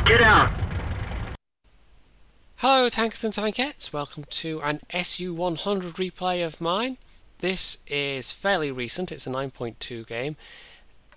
Get out! Hello tankers and tankettes, welcome to an SU-100 replay of mine. This is fairly recent, it's a 9.2 game,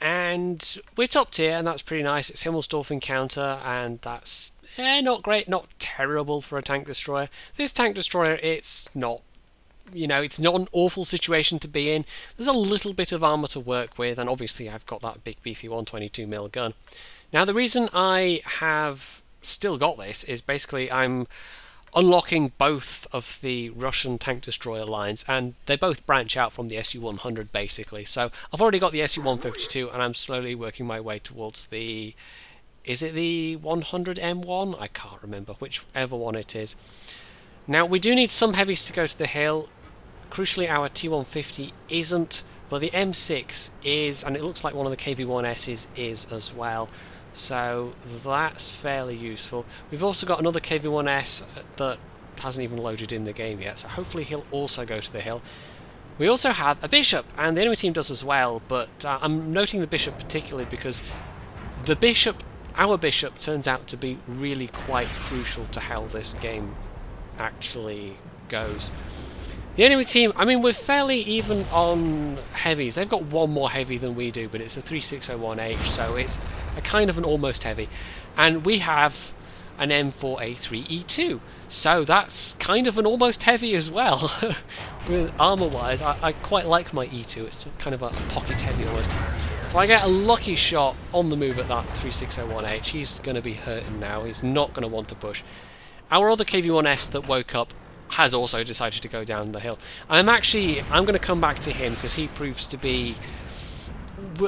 and we're top tier and that's pretty nice. It's Himmelsdorf encounter and that's not great, not terrible for a tank destroyer. This tank destroyer, it's not, it's not an awful situation to be in. There's a little bit of armour to work with, and obviously I've got that big beefy 122mm gun. Now the reason I have still got this is basically I'm unlocking both of the Russian tank destroyer lines, and they both branch out from the SU-100 basically. So I've already got the SU-152 and I'm slowly working my way towards the, is it the 100M1? I can't remember, whichever one it is. Now we do need some heavies to go to the hill. Crucially our T-150 isn't, but the M6 is, and it looks like one of the KV-1S's is as well. So that's fairly useful. We've also got another KV-1S that hasn't even loaded in the game yet, so hopefully he'll also go to the hill. We also have a bishop, and the enemy team does as well, but I'm noting the bishop particularly because the bishop, our bishop, turns out to be really quite crucial to how this game actually goes. The enemy team, I mean, we're fairly even on heavies. They've got one more heavy than we do, but it's a 3601H, so it's a kind of an almost heavy. And we have an M4A3E2, so that's kind of an almost heavy as well. With armour-wise, I quite like my E2. It's kind of a pocket heavy almost. So I get a lucky shot on the move at that 3601H. He's going to be hurting now. He's not going to want to push. Our other KV-1S that woke up has also decided to go down the hill. I'm going to come back to him because he proves to be...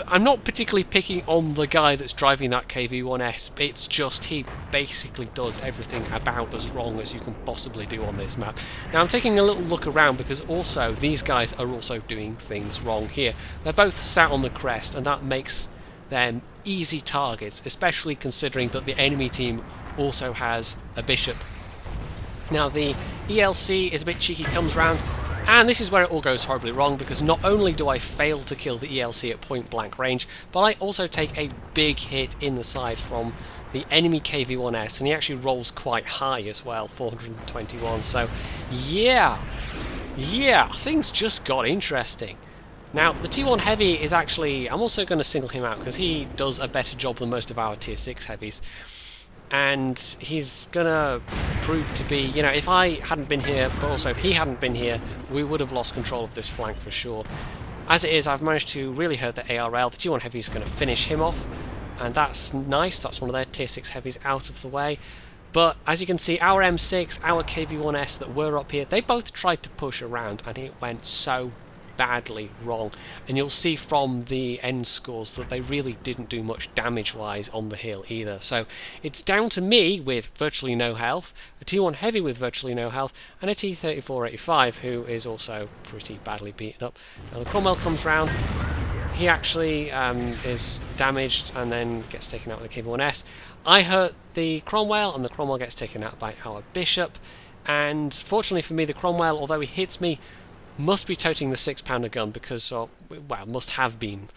I'm not particularly picking on the guy that's driving that KV-1S, it's just he basically does everything about as wrong as you can possibly do on this map. Now I'm taking a little look around because also these guys are also doing things wrong here. They're both sat on the crest and that makes them easy targets, especially considering that the enemy team also has a bishop. Now the ELC is a bit cheeky, comes round, and this is where it all goes horribly wrong because not only do I fail to kill the ELC at point blank range, but I also take a big hit in the side from the enemy KV-1S, and he actually rolls quite high as well, 421, so yeah, things just got interesting. Now the T1 Heavy is actually, I'm also going to single him out because he does a better job than most of our tier 6 heavies. And he's gonna prove to be, if I hadn't been here, but also if he hadn't been here, we would have lost control of this flank for sure. As it is, I've managed to really hurt the ARL. The T1 Heavy is going to finish him off, and that's nice. That's one of their tier 6 heavies out of the way. But as you can see, our M6, our KV-1S that were up here, they both tried to push around, and it went so badly wrong, and you'll see from the end scores that they really didn't do much damage wise on the hill either. So it's down to me with virtually no health, a T1 Heavy with virtually no health, and a T3485 who is also pretty badly beaten up. Now the Cromwell comes round, he actually is damaged and then gets taken out with the KV-1S. I hurt the Cromwell and the Cromwell gets taken out by our bishop, and fortunately for me the Cromwell, although he hits me, must be toting the 6-pounder gun because, well, must have been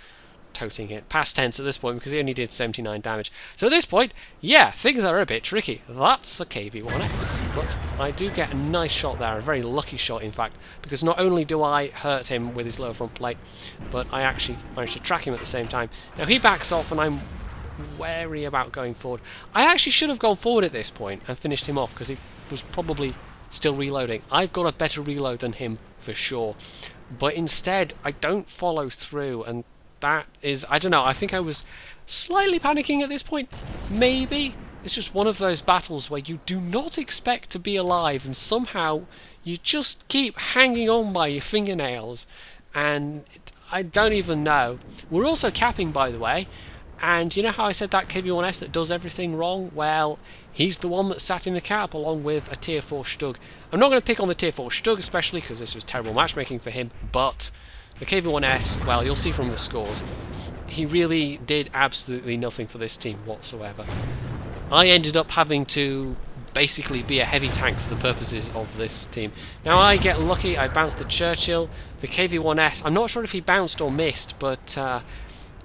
toting it. Past tense at this point because he only did 79 damage. So at this point, yeah, things are a bit tricky. That's a KV-1S, but I do get a nice shot there, a very lucky shot in fact, because not only do I hurt him with his lower front plate, but I actually managed to track him at the same time. Now he backs off and I'm wary about going forward. I actually should have gone forward at this point and finished him off because he was probably still reloading. I've got a better reload than him for sure, but instead I don't follow through, and that is, I don't know, I think I was slightly panicking at this point. Maybe it's just one of those battles where you do not expect to be alive and somehow you just keep hanging on by your fingernails, and I don't even know. We're also capping, by the way, and you know how I said that KV-1S that does everything wrong? Well, he's the one that sat in the cap along with a tier 4 Stug. I'm not going to pick on the tier 4 Stug especially because this was terrible matchmaking for him, but the KV-1S, well, you'll see from the scores, he really did absolutely nothing for this team whatsoever. I ended up having to basically be a heavy tank for the purposes of this team. Now I get lucky, I bounced the Churchill, the KV-1S, I'm not sure if he bounced or missed, but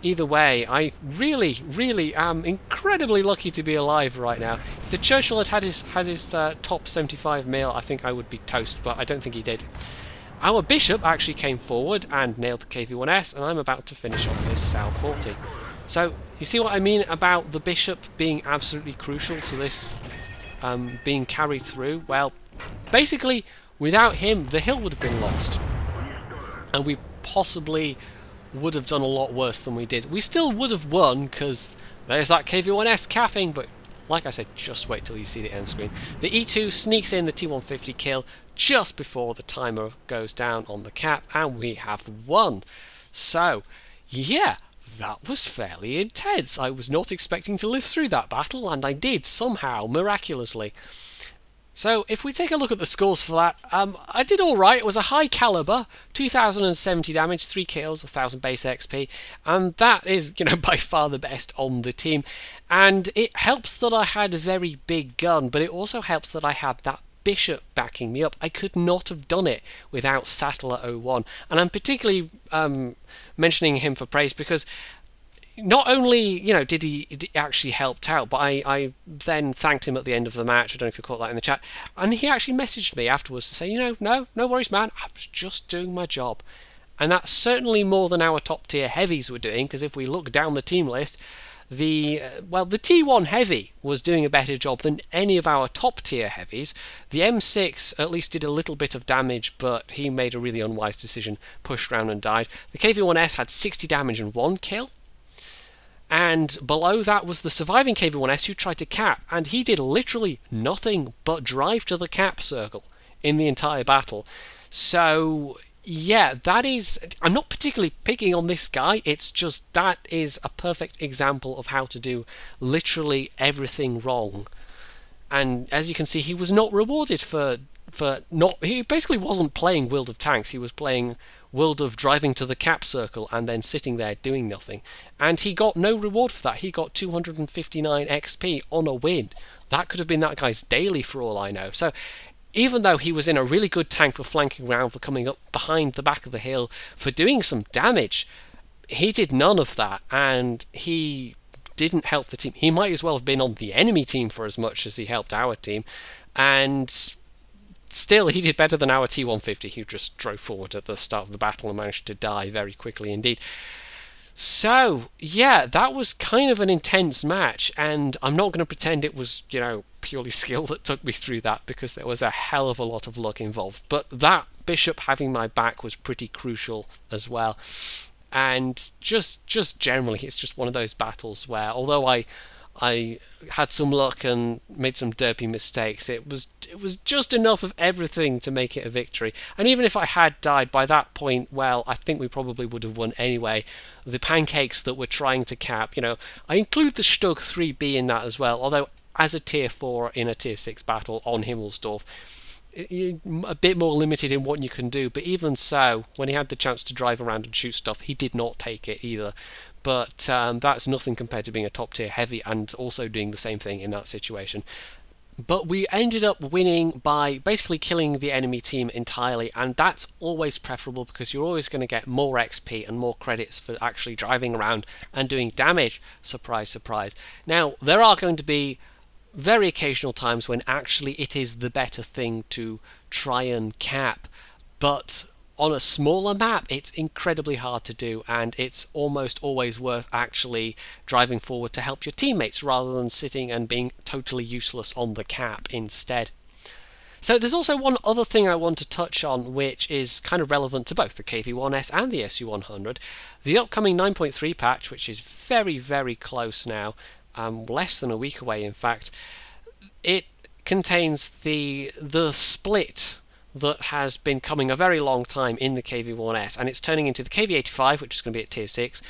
either way, I really am incredibly lucky to be alive right now. If the Churchill had his top 75 mil, I think I would be toast, but I don't think he did. Our Bishop actually came forward and nailed the KV-1S, and I'm about to finish off this Sal 40. So, you see what I mean about the Bishop being absolutely crucial to this being carried through? Well, basically, without him, the hill would have been lost. And we possibly would have done a lot worse than we did. We still would have won, because there's that KV-1S capping, but like I said, just wait till you see the end screen. The E2 sneaks in the T-150 kill just before the timer goes down on the cap, and we have won. So, yeah, that was fairly intense. I was not expecting to live through that battle, and I did somehow, miraculously. So, if we take a look at the scores for that, I did alright. It was a high caliber, 2070 damage, 3 kills, 1000 base XP, and that is, you know, by far the best on the team. And it helps that I had a very big gun, but it also helps that I had that Bishop backing me up. I could not have done it without Sattler01, and I'm particularly mentioning him for praise because not only, you know, did he actually helped out, but I then thanked him at the end of the match. I don't know if you caught that in the chat, and he actually messaged me afterwards to say, you know, no worries, man, I was just doing my job. And that's certainly more than our top tier heavies were doing, because if we look down the team list, the T1 heavy was doing a better job than any of our top tier heavies. The M6 at least did a little bit of damage, but he made a really unwise decision, pushed around and died. The KV-1S had 60 damage and 1 kill. And below that was the surviving KV-1S who tried to cap, and he did literally nothing but drive to the cap circle in the entire battle. So, yeah, that is... I'm not particularly picking on this guy, it's just that is a perfect example of how to do literally everything wrong. And as you can see, he was not rewarded for not... He basically wasn't playing World of Tanks, he was playing World of driving to the cap circle and then sitting there doing nothing. And he got no reward for that. He got 259 XP on a win. That could have been that guy's daily for all I know. So even though he was in a really good tank for flanking round, for coming up behind the back of the hill, for doing some damage, he did none of that, and he didn't help the team. He might as well have been on the enemy team for as much as he helped our team, and still he did better than our T-150, who just drove forward at the start of the battle and managed to die very quickly indeed. So, yeah, that was kind of an intense match, and I'm not going to pretend it was, you know, purely skill that took me through that, because there was a hell of a lot of luck involved. But that Bishop having my back was pretty crucial as well. And just generally, it's just one of those battles where, although I had some luck and made some derpy mistakes, it was just enough of everything to make it a victory. And even if I had died by that point, well, I think we probably would have won anyway. The pancakes that we're trying to cap, you know, I include the Stug 3B in that as well, although as a tier 4 in a tier 6 battle on Himmelsdorf, you're a bit more limited in what you can do. But even so, when he had the chance to drive around and shoot stuff, he did not take it either. But that's nothing compared to being a top tier heavy and also doing the same thing in that situation. But we ended up winning by basically killing the enemy team entirely, and that's always preferable because you're always going to get more XP and more credits for actually driving around and doing damage. Surprise, surprise. Now, there are going to be very occasional times when actually it is the better thing to try and cap, but on a smaller map it's incredibly hard to do, and it's almost always worth actually driving forward to help your teammates rather than sitting and being totally useless on the cap instead. So there's also one other thing I want to touch on, which is kind of relevant to both the KV-1S and the SU-100. The upcoming 9.3 patch, which is very, very close now, less than a week away in fact, it contains the split that has been coming a very long time in the KV-1S, and it's turning into the KV-85, which is going to be at tier 6,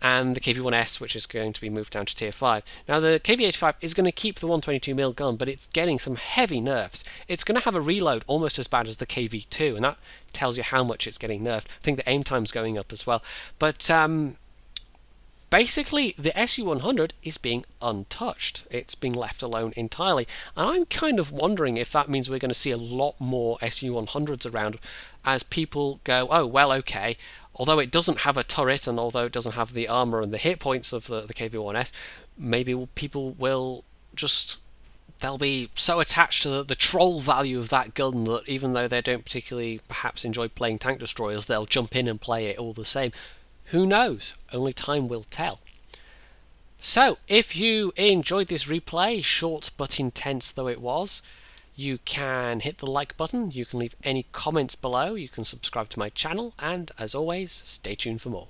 and the KV-1S, which is going to be moved down to tier 5. Now the KV-85 is going to keep the 122mm gun, but it's getting some heavy nerfs. It's going to have a reload almost as bad as the KV-2, and that tells you how much it's getting nerfed. I think the aim time's going up as well. But basically, the SU-100 is being untouched. It's being left alone entirely. And I'm kind of wondering if that means we're going to see a lot more SU-100s around as people go, oh, well, okay, although it doesn't have a turret and although it doesn't have the armor and the hit points of the KV-1S, maybe people will just, they'll be so attached to the troll value of that gun that even though they don't particularly perhaps enjoy playing tank destroyers, they'll jump in and play it all the same. Who knows? Only time will tell. So, if you enjoyed this replay, short but intense though it was, you can hit the like button, you can leave any comments below, you can subscribe to my channel, and as always, stay tuned for more.